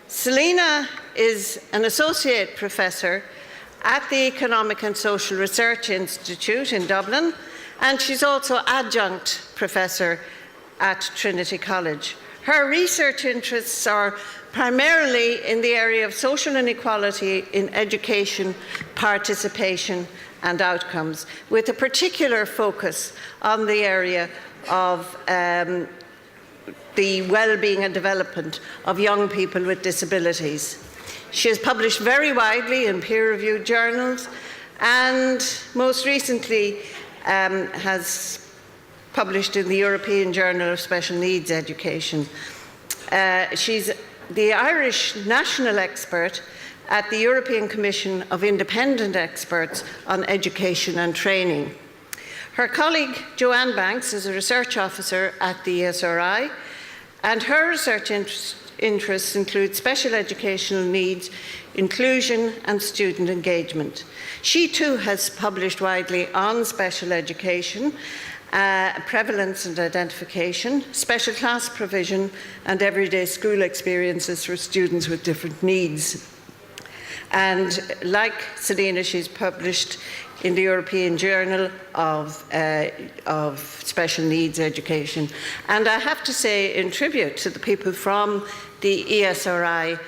Selina is an associate professor at the Economic and Social Research Institute in Dublin, and she's also adjunct professor at Trinity College. Her research interests are primarily in the area of social inequality in education, participation and outcomes, with a particular focus on the area of the well-being and development of young people with disabilities. She has published very widely in peer-reviewed journals and most recently has published in the European Journal of Special Needs Education. She's the Irish national expert at the European Commission of Independent Experts on Education and Training. Her colleague Joanne Banks is a research officer at the ESRI, and her research interests include special educational needs, inclusion and student engagement. She too has published widely on special education, prevalence and identification, special class provision and everyday school experiences for students with different needs. And like Selina, she's published in the European Journal of Special Needs Education. And I have to say, in tribute to the people from the ESRI,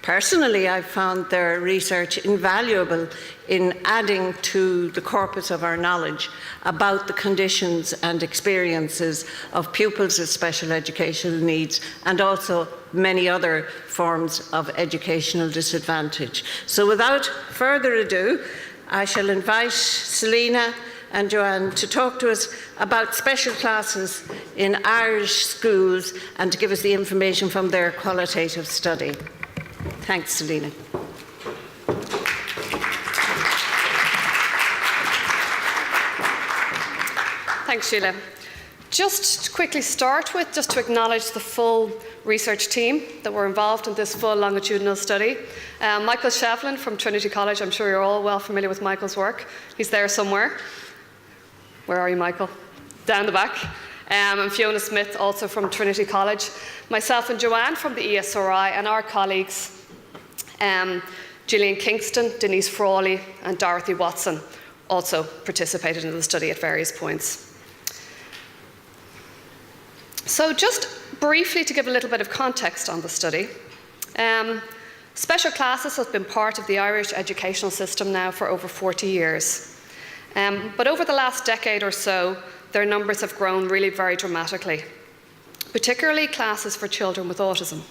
personally, I've found their research invaluable in adding to the corpus of our knowledge about the conditions and experiences of pupils with special educational needs and also many other forms of educational disadvantage. So without further ado, I shall invite Selina and Joanne to talk to us about special classes in Irish schools and to give us the information from their qualitative study. Thanks, Selina. Thanks, Sheila. Just to quickly start with, just to acknowledge the full research team that were involved in this full longitudinal study. Michael Shevlin from Trinity College, I'm sure you're all well familiar with Michael's work. He's there somewhere. Where are you, Michael? Down the back. And Fiona Smith, also from Trinity College. Myself and Joanne from the ESRI, and our colleagues, Gillian Kingston, Denise Frawley, and Dorothy Watson, also participated in the study at various points. So just briefly to give a little bit of context on the study, special classes have been part of the Irish educational system now for over 40 years. But over the last decade or so, their numbers have grown really very dramatically, particularly classes for children with autism.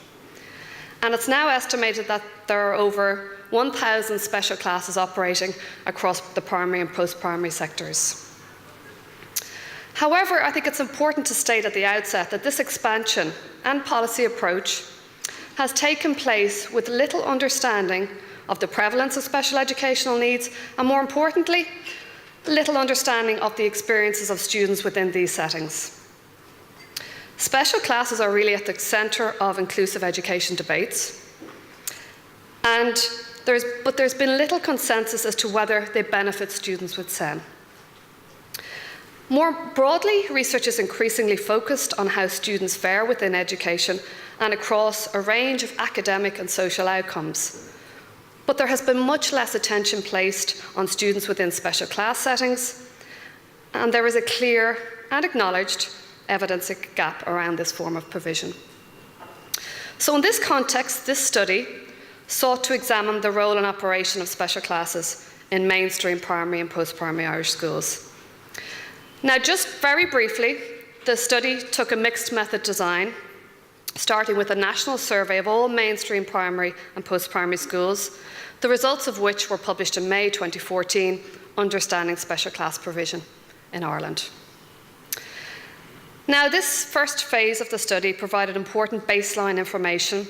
And it's now estimated that there are over 1,000 special classes operating across the primary and post-primary sectors. However, I think it's important to state at the outset that this expansion and policy approach has taken place with little understanding of the prevalence of special educational needs and, more importantly, little understanding of the experiences of students within these settings. Special classes are really at the centre of inclusive education debates, but there's been little consensus as to whether they benefit students with SEN. More broadly, research is increasingly focused on how students fare within education and across a range of academic and social outcomes. But there has been much less attention placed on students within special class settings, and there is a clear and acknowledged evidence gap around this form of provision. So in this context, this study sought to examine the role and operation of special classes in mainstream primary and post-primary Irish schools. Now, just very briefly, the study took a mixed method design, starting with a national survey of all mainstream primary and post-primary schools, the results of which were published in May 2014, Understanding Special Class Provision in Ireland. Now, this first phase of the study provided important baseline information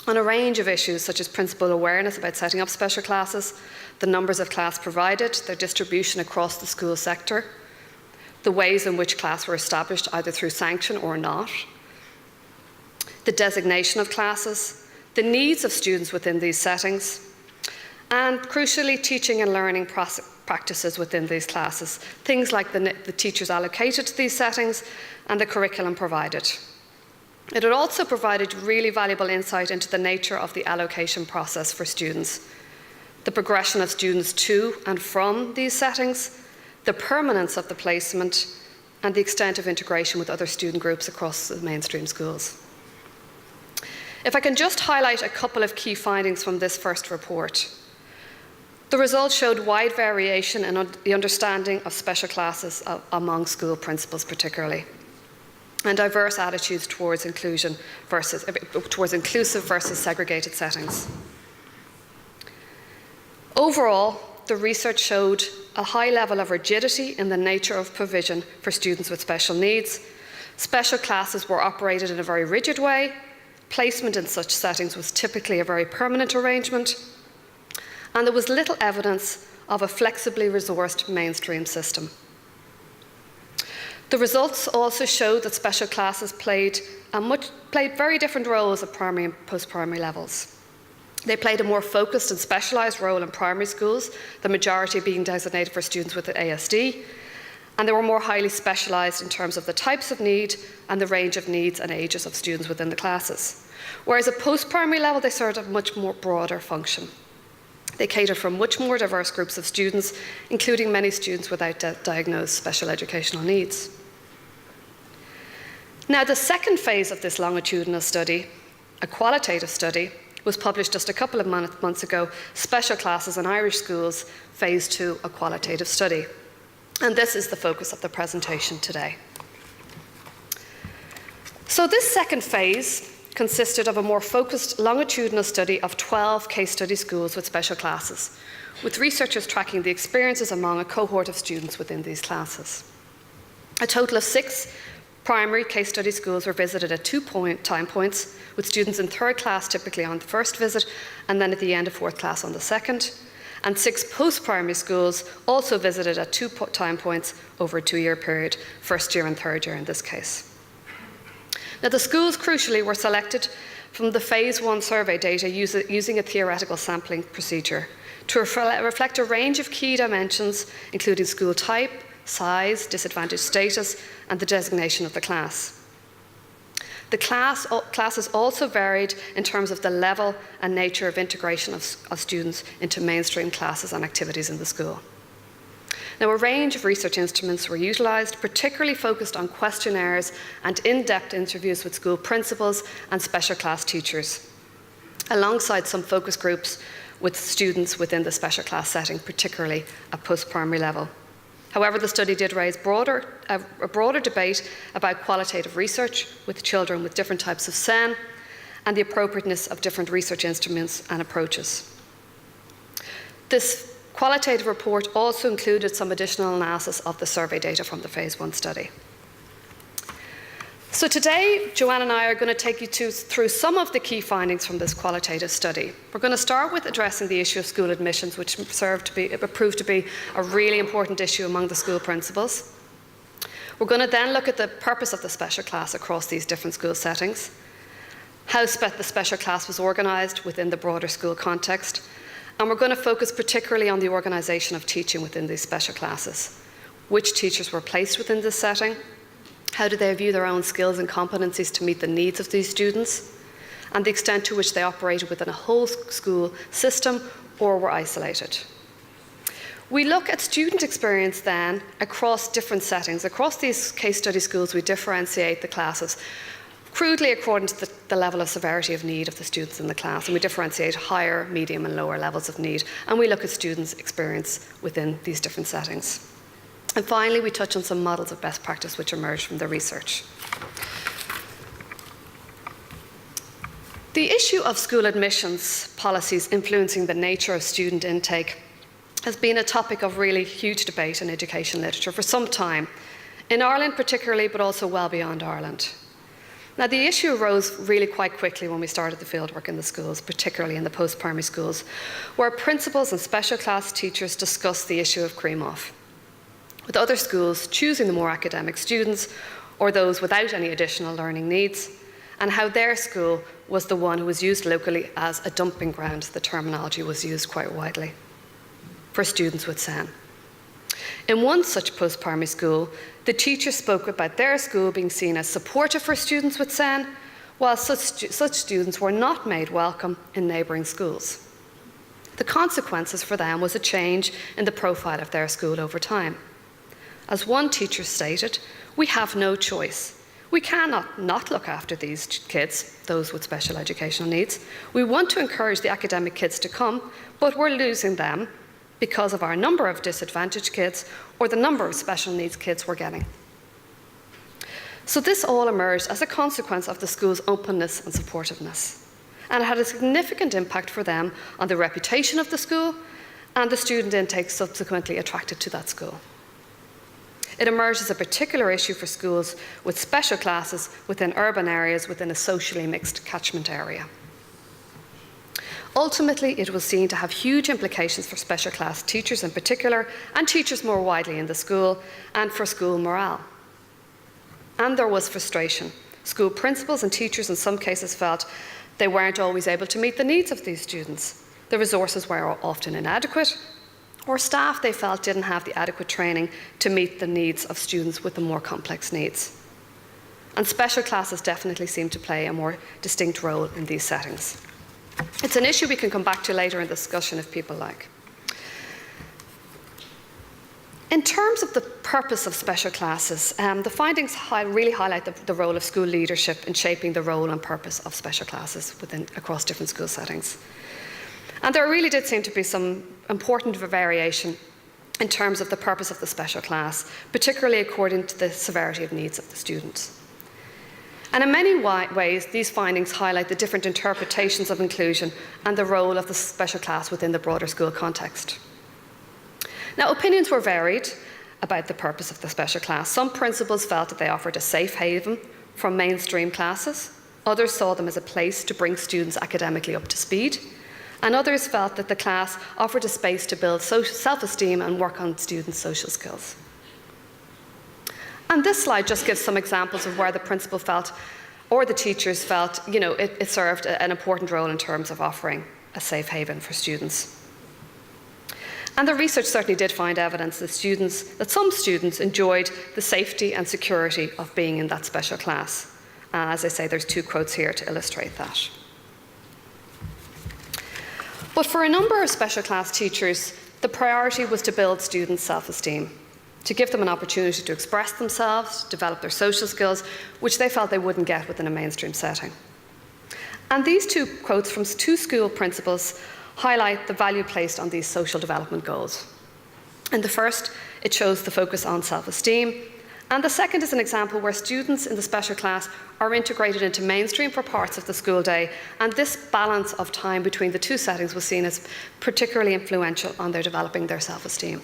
on a range of issues such as principal awareness about setting up special classes, the numbers of class provided, their distribution across the school sector, the ways in which classes were established either through sanction or not, the designation of classes, the needs of students within these settings, and crucially, teaching and learning practices within these classes, things like the teachers allocated to these settings and the curriculum provided. It had also provided really valuable insight into the nature of the allocation process for students, the progression of students to and from these settings, the permanence of the placement, and the extent of integration with other student groups across the mainstream schools. If I can just highlight a couple of key findings from this first report. The results showed wide variation in the understanding of special classes among school principals particularly, and diverse attitudes towards inclusive versus segregated settings. Overall, the research showed a high level of rigidity in the nature of provision for students with special needs. Special classes were operated in a very rigid way. Placement in such settings was typically a very permanent arrangement, and there was little evidence of a flexibly resourced mainstream system. The results also showed that special classes played very different roles at primary and post-primary levels. They played a more focused and specialised role in primary schools, the majority being designated for students with ASD, and they were more highly specialised in terms of the types of need and the range of needs and ages of students within the classes. Whereas at post-primary level, they served a much more broader function. They catered for much more diverse groups of students, including many students without diagnosed special educational needs. Now, the second phase of this longitudinal study, a qualitative study, was published just a couple of months ago, Special Classes in Irish Schools, Phase 2, a qualitative study. And this is the focus of the presentation today. So this second phase consisted of a more focused longitudinal study of 12 case study schools with special classes, with researchers tracking the experiences among a cohort of students within these classes. A total of 6 primary case study schools were visited at 2 time points, with students in 3rd class typically on the first visit, and then at the end of 4th class on the second. And 6 post-primary schools also visited at 2 time points over a 2-year period, 1st year and 3rd year in this case. Now, the schools, crucially, were selected from the Phase 1 survey data using a theoretical sampling procedure to reflect a range of key dimensions, including school type, size, disadvantaged status, and the designation of the class. The classes also varied in terms of the level and nature of integration of students into mainstream classes and activities in the school. Now, a range of research instruments were utilised, particularly focused on questionnaires and in-depth interviews with school principals and special class teachers, alongside some focus groups with students within the special class setting, particularly at post-primary level. However, the study did raise a broader debate about qualitative research with children with different types of SEN and the appropriateness of different research instruments and approaches. This qualitative report also included some additional analysis of the survey data from the Phase 1 study. So today, Joanne and I are going to take you through some of the key findings from this qualitative study. We're going to start with addressing the issue of school admissions, which proved to be a really important issue among the school principals. We're going to then look at the purpose of the special class across these different school settings, how the special class was organised within the broader school context, and we're going to focus particularly on the organisation of teaching within these special classes, which teachers were placed within this setting, how do they view their own skills and competencies to meet the needs of these students, and the extent to which they operated within a whole school system or were isolated. We look at student experience then across different settings. Across these case study schools, we differentiate the classes crudely according to the level of severity of need of the students in the class, and we differentiate higher, medium and lower levels of need, and we look at students' experience within these different settings. And finally, we touch on some models of best practice which emerged from the research. The issue of school admissions policies influencing the nature of student intake has been a topic of really huge debate in education literature for some time, in Ireland particularly, but also well beyond Ireland. Now, the issue arose really quite quickly when we started the fieldwork in the schools, particularly in the post-primary schools, where principals and special class teachers discussed the issue of cream-off, with other schools choosing the more academic students or those without any additional learning needs, and how their school was the one who was used locally as a dumping ground. The terminology was used quite widely for students with SEN. In one such post-primary school, the teacher spoke about their school being seen as supportive for students with SEN, while such students were not made welcome in neighbouring schools. The consequences for them was a change in the profile of their school over time. As one teacher stated, "We have no choice. We cannot not look after these kids, those with special educational needs. We want to encourage the academic kids to come, but we're losing them because of our number of disadvantaged kids or the number of special needs kids we're getting." So this all emerged as a consequence of the school's openness and supportiveness. And it had a significant impact for them on the reputation of the school and the student intake subsequently attracted to that school. It emerged as a particular issue for schools with special classes within urban areas within a socially mixed catchment area. Ultimately, it was seen to have huge implications for special class teachers in particular, and teachers more widely in the school, and for school morale. And there was frustration. School principals and teachers in some cases felt they weren't always able to meet the needs of these students. The resources were often inadequate, or staff they felt didn't have the adequate training to meet the needs of students with the more complex needs. And special classes definitely seem to play a more distinct role in these settings. It's an issue we can come back to later in the discussion if people like. In terms of the purpose of special classes, the findings really highlight the role of school leadership in shaping the role and purpose of special classes across different school settings. And there really did seem to be some important variation in terms of the purpose of the special class, particularly according to the severity of needs of the students. And in many ways, these findings highlight the different interpretations of inclusion and the role of the special class within the broader school context. Now, opinions were varied about the purpose of the special class. Some principals felt that they offered a safe haven from mainstream classes. Others saw them as a place to bring students academically up to speed. And others felt that the class offered a space to build self-esteem and work on students' social skills. And this slide just gives some examples of where the principal felt, or the teachers felt, it served an important role in terms of offering a safe haven for students. And the research certainly did find evidence that some students enjoyed the safety and security of being in that special class. And as I say, there's 2 quotes here to illustrate that. But for a number of special class teachers, the priority was to build students' self-esteem, to give them an opportunity to express themselves, develop their social skills, which they felt they wouldn't get within a mainstream setting. And these 2 quotes from 2 school principals highlight the value placed on these social development goals. In the first, it shows the focus on self-esteem, and the second is an example where students in the special class are integrated into mainstream for parts of the school day, and this balance of time between the 2 settings was seen as particularly influential on their developing their self-esteem.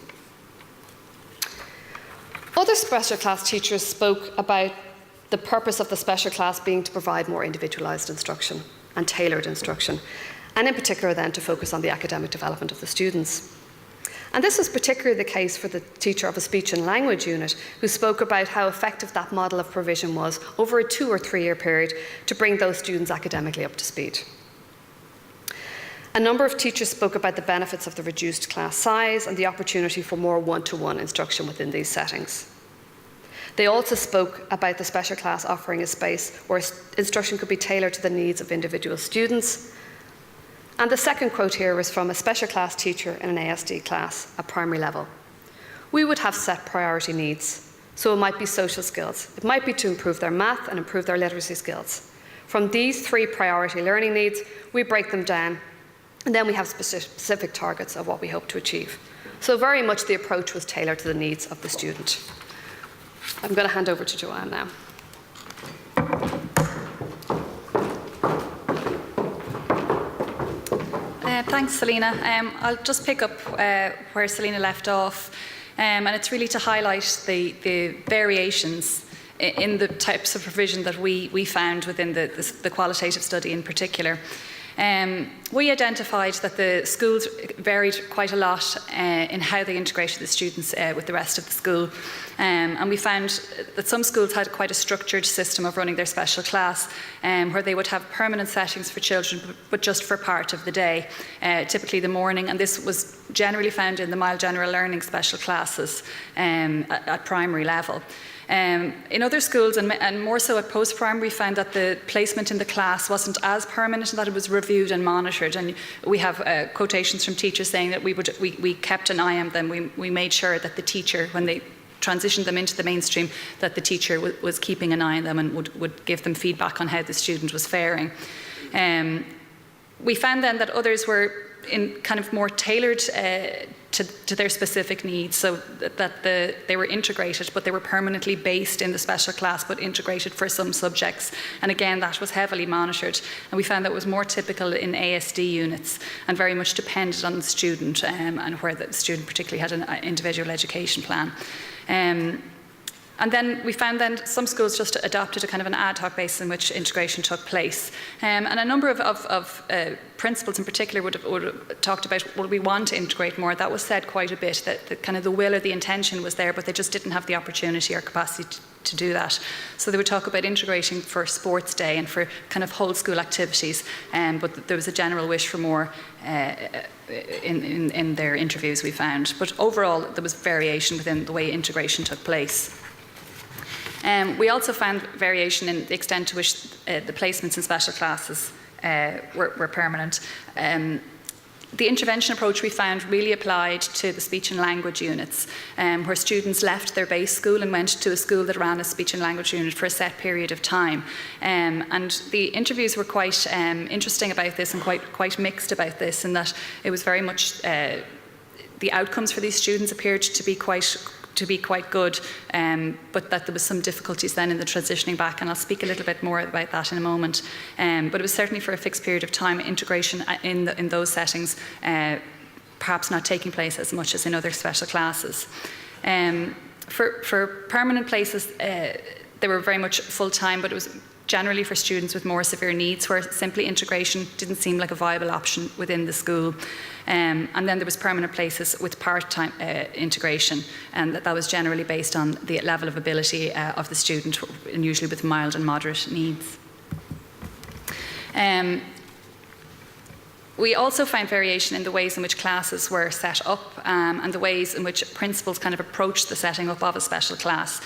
Other special class teachers spoke about the purpose of the special class being to provide more individualised instruction and tailored instruction, and in particular then to focus on the academic development of the students. And this was particularly the case for the teacher of a speech and language unit, who spoke about how effective that model of provision was over a 2 or 3 year period to bring those students academically up to speed. A number of teachers spoke about the benefits of the reduced class size and the opportunity for more one-to-one instruction within these settings. They also spoke about the special class offering a space where instruction could be tailored to the needs of individual students. And the second quote here was from a special class teacher in an ASD class at primary level. "We would have set priority needs, so it might be social skills. It might be to improve their math and improve their literacy skills. From these 3 priority learning needs, we break them down, and then we have specific targets of what we hope to achieve." So very much the approach was tailored to the needs of the student. I'm going to hand over to Joanne now. Thanks, Selina. I'll just pick up where Selina left off, and it's really to highlight the variations in the types of provision that we found within the qualitative study in particular. We identified that the schools varied quite a lot in how they integrated the students with the rest of the school. And we found that some schools had quite a structured system of running their special class, where they would have permanent settings for children, but just for part of the day, typically the morning. And this was generally found in the mild general learning special classes at primary level. In other schools, and more so at post-primary, we found that the placement in the class wasn't as permanent and that it was reviewed and monitored. And we have quotations from teachers saying that we kept an eye on them. We made sure that the teacher, when they transitioned them into the mainstream, that the teacher was keeping an eye on them and would give them feedback on how the student was faring. We found then that others were in kind of more tailored to their specific needs, so that they were integrated, but they were permanently based in the special class, but integrated for some subjects. And again, that was heavily monitored. And we found that was more typical in ASD units and very much depended on the student, and where the student particularly had an individual education plan. And then we found then some schools just adopted a kind of an ad hoc basis in which integration took place. And a number of principals in particular would have talked about, well, we want to integrate more. That was said quite a bit, that kind of the will or the intention was there, but they just didn't have the opportunity or capacity to do that. So they would talk about integrating for sports day and for kind of whole school activities, but there was a general wish for more in their interviews, we found. But overall, there was variation within the way integration took place. We also found variation in the extent to which the placements in special classes were permanent. The intervention approach we found really applied to the speech and language units, where students left their base school and went to a school that ran a speech and language unit for a set period of time. And the interviews were quite interesting about this and quite mixed about this, in that it was very much the outcomes for these students appeared to be quite good, but that there was some difficulties then in the transitioning back, and I'll speak a little bit more about that in a moment. But it was certainly for a fixed period of time, integration in those settings, perhaps not taking place as much as in other special classes. For permanent places, they were very much full-time, but it was generally for students with more severe needs, where simply integration didn't seem like a viable option within the school. And then there was permanent places with part-time integration, and that was generally based on the level of ability of the student, and usually with mild and moderate needs. We also found variation in the ways in which classes were set up, and the ways in which principals kind of approached the setting up of a special class.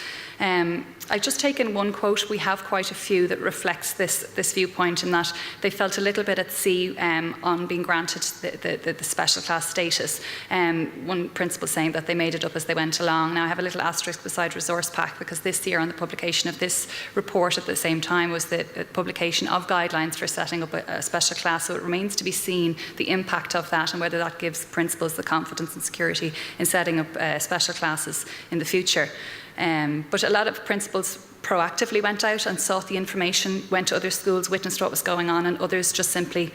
I've just taken one quote. We have quite a few that reflects this viewpoint, in that they felt a little bit at sea on being granted the special class status. One principal saying that they made it up as they went along. Now I have a little asterisk beside resource pack, because this year, on the publication of this report at the same time, was the publication of guidelines for setting up a special class. So it remains to be seen the impact of that, and whether that gives principals the confidence and security in setting up special classes in the future. But a lot of principals proactively went out and sought the information, went to other schools, witnessed what was going on, and others just simply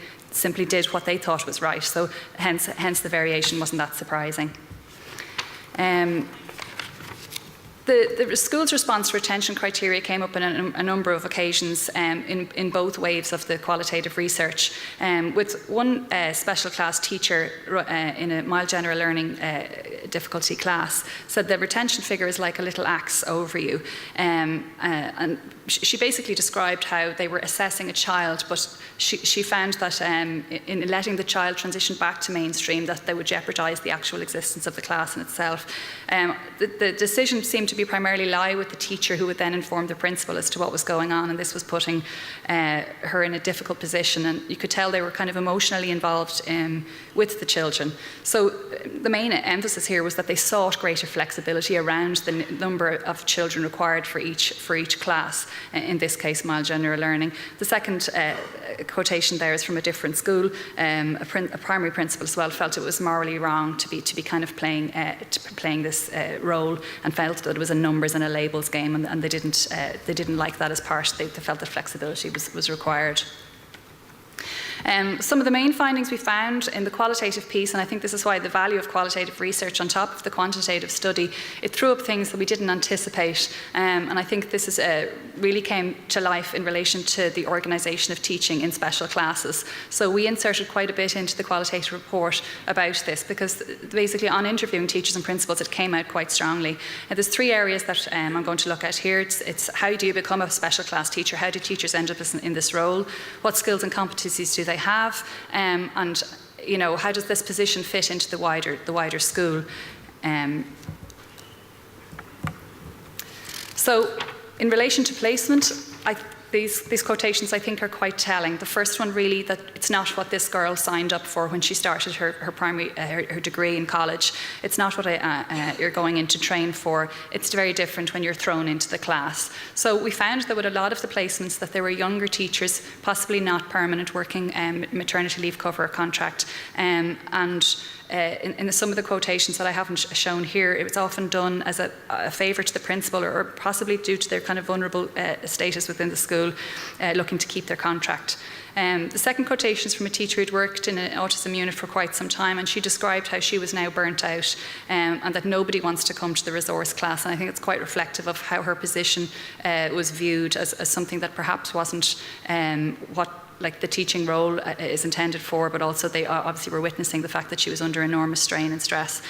did what they thought was right. So hence the variation wasn't that surprising. The school's response to retention criteria came up on a number of occasions in both waves of the qualitative research. With one special class teacher in a mild general learning difficulty class said the retention figure is like a little axe over you. And she basically described how they were assessing a child, but she found that in letting the child transition back to mainstream, that they would jeopardise the actual existence of the class in itself. The decision seemed to be primarily lie with the teacher, who would then inform the principal as to what was going on, and this was putting her in a difficult position, and you could tell they were kind of emotionally involved with the children. So the main emphasis here was that they sought greater flexibility around the number of children required for each class, in this case mild general learning. The second quotation there is from a different school. A primary principal as well felt it was morally wrong to be kind of playing this role, and felt that it was a numbers and a labels game, and they didn't like that as part. They felt that flexibility was required. Some of the main findings we found in the qualitative piece, and I think this is why the value of qualitative research on top of the quantitative study, it threw up things that we didn't anticipate, and I think this is really came to life in relation to the organisation of teaching in special classes. So we inserted quite a bit into the qualitative report about this, because basically on interviewing teachers and principals it came out quite strongly. There's 3 areas that I'm going to look at here. It's how do you become a special class teacher? How do teachers end up in this role? What skills and competencies do they have, and how does this position fit into the wider school? So, in relation to placement, these quotations I think are quite telling. The first one really, that it's not what this girl signed up for when she started her primary her degree in college. It's not what you're going in to train for. It's very different when you're thrown into the class. So we found that with a lot of the placements that there were younger teachers, possibly not permanent, working maternity leave cover or contract, and in some of the quotations that I haven't shown here, it was often done as a favour to the principal, or possibly due to their kind of vulnerable status within the school, looking to keep their contract. The second quotation is from a teacher who'd worked in an autism unit for quite some time, and she described how she was now burnt out, and that nobody wants to come to the resource class. And I think it's quite reflective of how her position was viewed as something that perhaps wasn't what the teaching role is intended for, but also they obviously were witnessing the fact that she was under enormous strain and stress.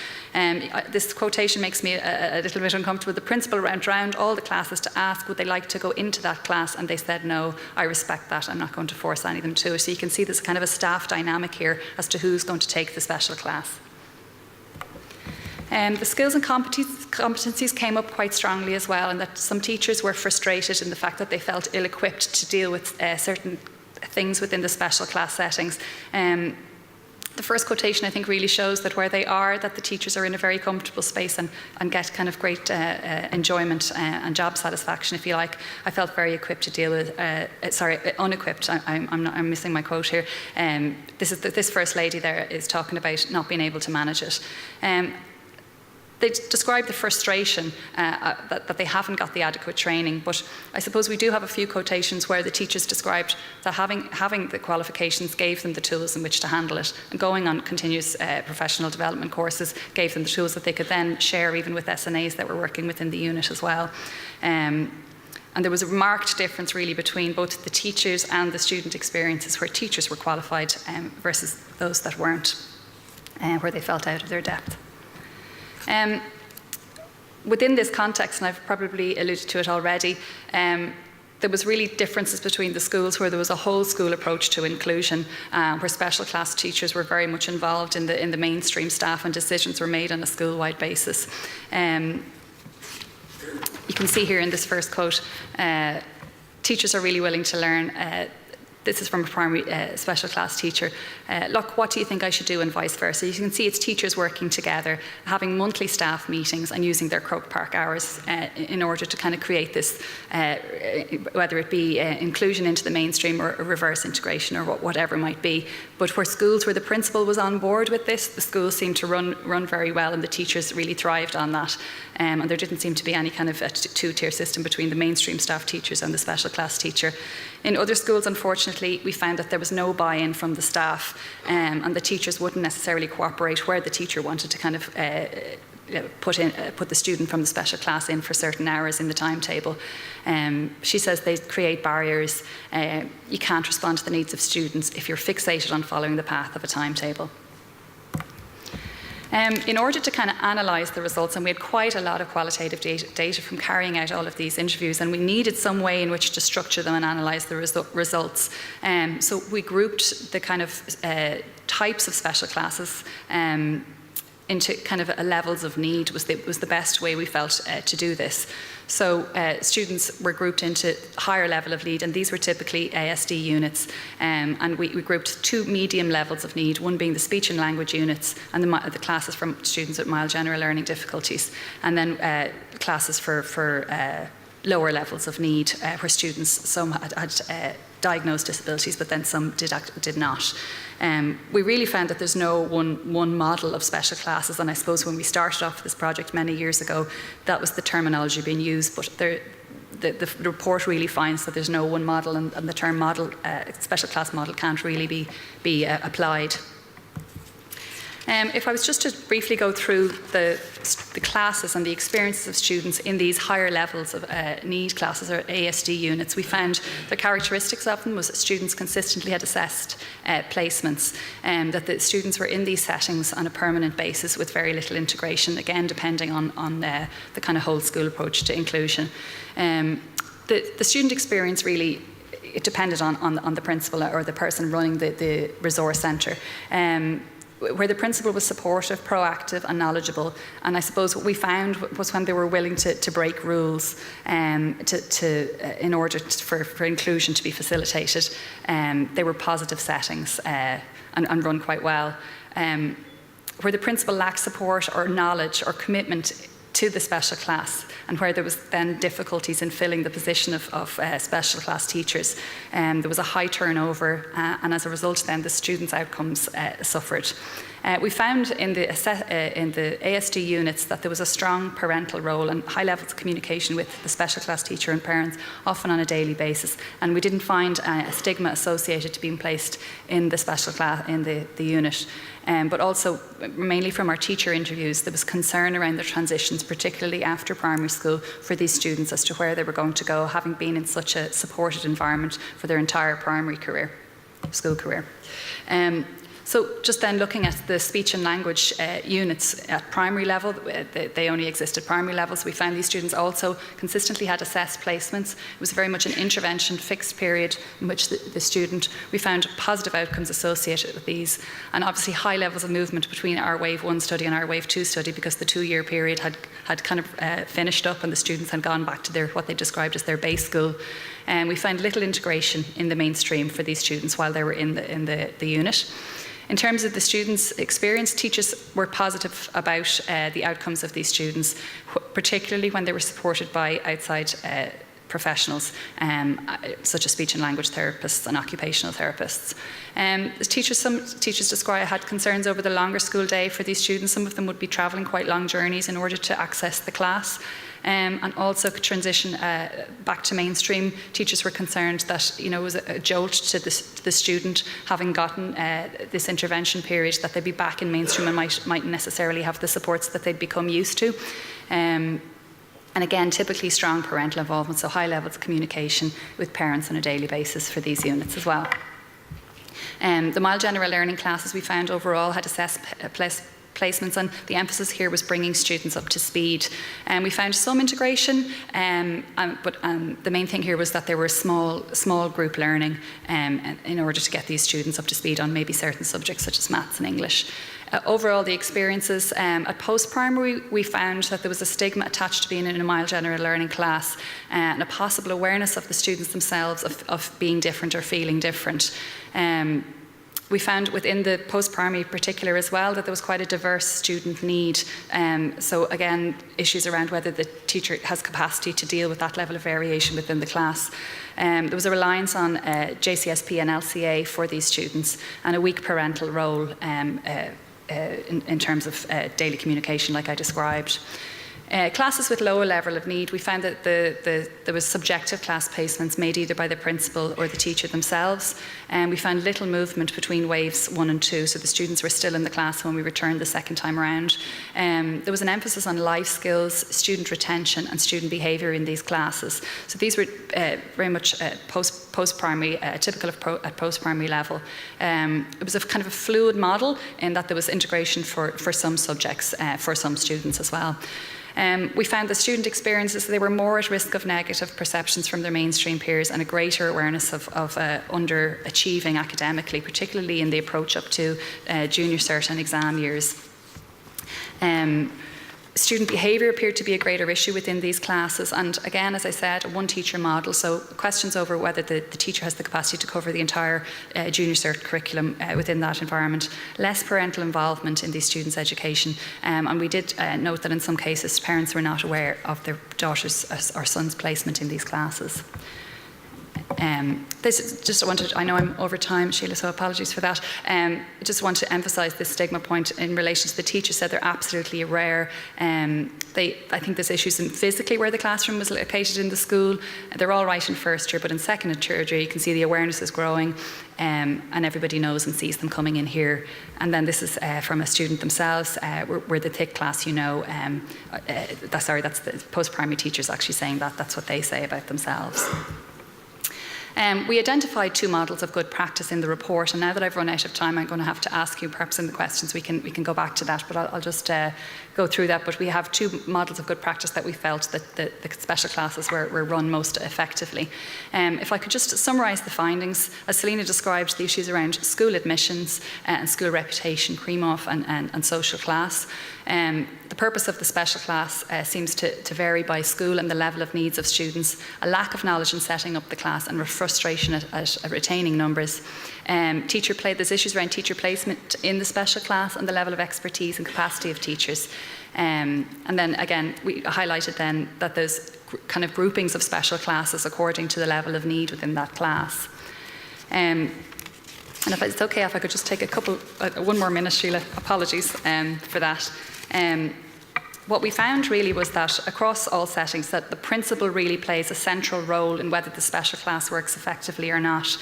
This quotation makes me a little bit uncomfortable. The principal went round all the classes to ask would they like to go into that class, and they said no. I respect that. I'm not going to force any of them to. So you can see there's kind of a staff dynamic here as to who's going to take the special class. The skills and competencies came up quite strongly as well, and that some teachers were frustrated in the fact that they felt ill-equipped to deal with certain things within the special class settings. The first quotation I think really shows that where they are, that the teachers are in a very comfortable space and get kind of great enjoyment and job satisfaction, if you like. I felt very equipped to deal with, unequipped. I'm missing my quote here. This first lady there is talking about not being able to manage it. They describe the frustration that they haven't got the adequate training, but I suppose we do have a few quotations where the teachers described that having the qualifications gave them the tools in which to handle it, and going on continuous professional development courses gave them the tools that they could then share even with SNAs that were working within the unit as well. And there was a marked difference really between both the teachers and the student experiences, where teachers were qualified versus those that weren't, where they felt out of their depth. Within this context, and I've probably alluded to it already, there was really differences between the schools, where there was a whole school approach to inclusion, where special class teachers were very much involved in the mainstream staff, and decisions were made on a school-wide basis. You can see here in this first quote, teachers are really willing to learn. This is from a primary special class teacher. Look, what do you think I should do, and vice versa. You can see it's teachers working together, having monthly staff meetings and using their Croke Park hours in order to kind of create this, whether it be inclusion into the mainstream or reverse integration or whatever it might be. But where schools where the principal was on board with this, the schools seemed to run very well, and the teachers really thrived on that. And there didn't seem to be any kind of a two-tier system between the mainstream staff teachers and the special class teacher. In other schools, unfortunately, we found that there was no buy-in from the staff, and the teachers wouldn't necessarily cooperate where the teacher wanted to kind of put the student from the special class in for certain hours in the timetable. She says they create barriers. You can't respond to the needs of students if you're fixated on following the path of a timetable. In order to kind of analyse the results, and we had quite a lot of qualitative data from carrying out all of these interviews, and we needed some way in which to structure them and analyse the results. So we grouped the kind of types of special classes into kind of levels of need was the best way we felt to do this. So students were grouped into higher level of need, and these were typically ASD units, and we grouped 2 medium levels of need, one being the speech and language units and the classes from students with mild general learning difficulties, and then classes for lower levels of need, where students, some had diagnosed disabilities, but then some did not. We really found that there's no one model of special classes, and I suppose when we started off this project many years ago, that was the terminology being used, but the report really finds that there's no one model, and the term model, special class model, can't really be applied. If I was just to briefly go through the classes and the experiences of students in these higher levels of need classes, or ASD units, we found the characteristics of them was that students consistently had assessed placements, that the students were in these settings on a permanent basis with very little integration, again depending on the kind of whole school approach to inclusion. The student experience really, it depended on the principal or the person running the resource centre. Where the principal was supportive, proactive and knowledgeable. And I suppose what we found was when they were willing to break rules in order for inclusion to be facilitated, they were positive settings and run quite well. Where the principal lacked support or knowledge or commitment to the special class, and where there was then difficulties in filling the position of special class teachers, there was a high turnover, and as a result then the students' outcomes suffered. We found in the ASD units that there was a strong parental role and high levels of communication with the special class teacher and parents, often on a daily basis, and we didn't find a stigma associated to being placed in the special class, in the unit. But also, mainly from our teacher interviews, there was concern around the transitions, particularly after primary school, for these students as to where they were going to go, having been in such a supported environment for their entire primary career, school career. So just then looking at the speech and language units at primary level, they only exist at primary levels. We found these students also consistently had assessed placements. It was very much an intervention fixed period in which the student, we found positive outcomes associated with these, and obviously high levels of movement between our Wave 1 study and our Wave 2 study, because the 2-year period had kind of finished up and the students had gone back to what they described as their base school. And we found little integration in the mainstream for these students while they were in the unit. In terms of the students' experience, teachers were positive about the outcomes of these students, particularly when they were supported by outside professionals, such as speech and language therapists and occupational therapists. Some teachers described had concerns over the longer school day for these students. Some of them would be travelling quite long journeys in order to access the class. And also transition back to mainstream. Teachers were concerned that it was a jolt to the student having gotten this intervention period, that they'd be back in mainstream and mightn't necessarily have the supports that they'd become used to. And again, typically strong parental involvement, so high levels of communication with parents on a daily basis for these units as well. The mild general learning classes we found overall had assessed placements, and the emphasis here was bringing students up to speed. We found some integration, but the main thing here was that there were small group learning in order to get these students up to speed on maybe certain subjects such as maths and English. Overall, the experiences at post-primary, we found that there was a stigma attached to being in a mild general learning class, and a possible awareness of the students themselves of being different or feeling different. We found within the post-primary in particular as well that there was quite a diverse student need. So again, issues around whether the teacher has capacity to deal with that level of variation within the class. There was a reliance on JCSP and LCA for these students, and a weak parental role in terms of daily communication, like I described. Classes with lower level of need, we found that there was subjective class placements made either by the principal or the teacher themselves, and we found little movement between waves 1 and 2, so the students were still in the class when we returned the second time around. There was an emphasis on life skills, student retention and student behaviour in these classes. So these were very much post-primary, typical of at post-primary level. It was a kind of a fluid model in that there was integration for some subjects, for some students as well. We found the student experiences, they were more at risk of negative perceptions from their mainstream peers and a greater awareness of underachieving academically, particularly in the approach up to junior cert and exam years. Student behaviour appeared to be a greater issue within these classes, and again, as I said, a one-teacher model, so questions over whether the teacher has the capacity to cover the entire junior cert curriculum within that environment, less parental involvement in these students' education, and we did note that in some cases parents were not aware of their daughter's or son's placement in these classes. I know I'm over time, Sheila, so apologies for that. I just want to emphasise this stigma point in relation to the teachers said they're absolutely aware. I think there's issues in physically where the classroom was located in the school. They're all right in first year, but in second and third year, you can see the awareness is growing, and everybody knows and sees them coming in here. And then this is from a student themselves. We're the thick class, that's the post-primary teachers actually saying that. That's what they say about themselves. We identified 2 models of good practice in the report, and now that I've run out of time, I'm going to have to ask you, perhaps in the questions we can go back to that, but I'll just go through that. But we have 2 models of good practice that we felt that the special classes were run most effectively. If I could just summarise the findings, as Selena described, the issues around school admissions and school reputation, cream-off and social class. The purpose of the special class seems to vary by school and the level of needs of students, a lack of knowledge in setting up the class and frustration at retaining numbers. There's issues around teacher placement in the special class and the level of expertise and capacity of teachers. And then again, we highlighted then that there's kind of groupings of special classes according to the level of need within that class. And if it's okay, if I could just take one more minute, Sheila, apologies for that. What we found really was that across all settings that the principal really plays a central role in whether the special class works effectively or not,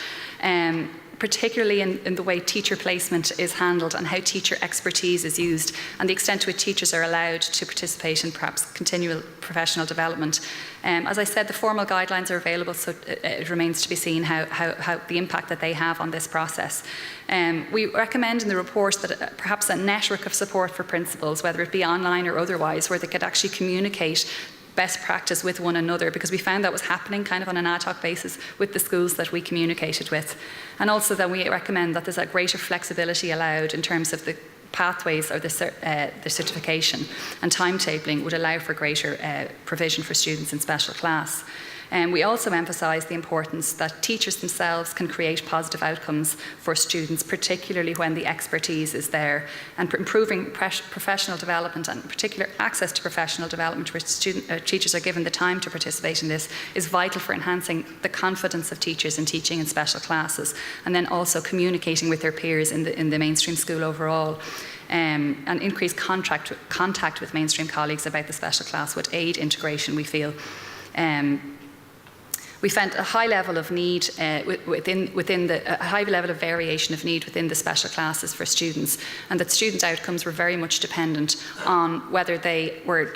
particularly in the way teacher placement is handled and how teacher expertise is used and the extent to which teachers are allowed to participate in perhaps continual professional development. As I said, the formal guidelines are available, so it remains to be seen how the impact that they have on this process. We recommend in the report that perhaps a network of support for principals, whether it be online or otherwise, where they could actually communicate best practice with one another, because we found that was happening kind of on an ad hoc basis with the schools that we communicated with. And also that we recommend that there's a greater flexibility allowed in terms of the pathways or the certification, and timetabling would allow for greater provision for students in special class. We also emphasise the importance that teachers themselves can create positive outcomes for students, particularly when the expertise is there, and improving professional development and particular access to professional development where teachers are given the time to participate in this is vital for enhancing the confidence of teachers in teaching in special classes, and then also communicating with their peers in the mainstream school overall. And increased contact with mainstream colleagues about the special class would aid integration, we feel. We found a high level of need a high level of variation of need within the special classes for students, and that student outcomes were very much dependent on whether they were,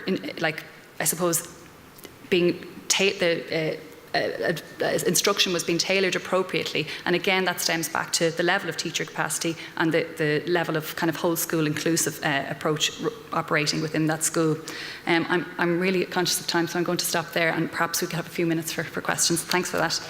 instruction was being tailored appropriately. And again, that stems back to the level of teacher capacity and the level of kind of whole school inclusive approach operating within that school. I'm really conscious of time, so I'm going to stop there, and perhaps we could have a few minutes for questions. Thanks for that.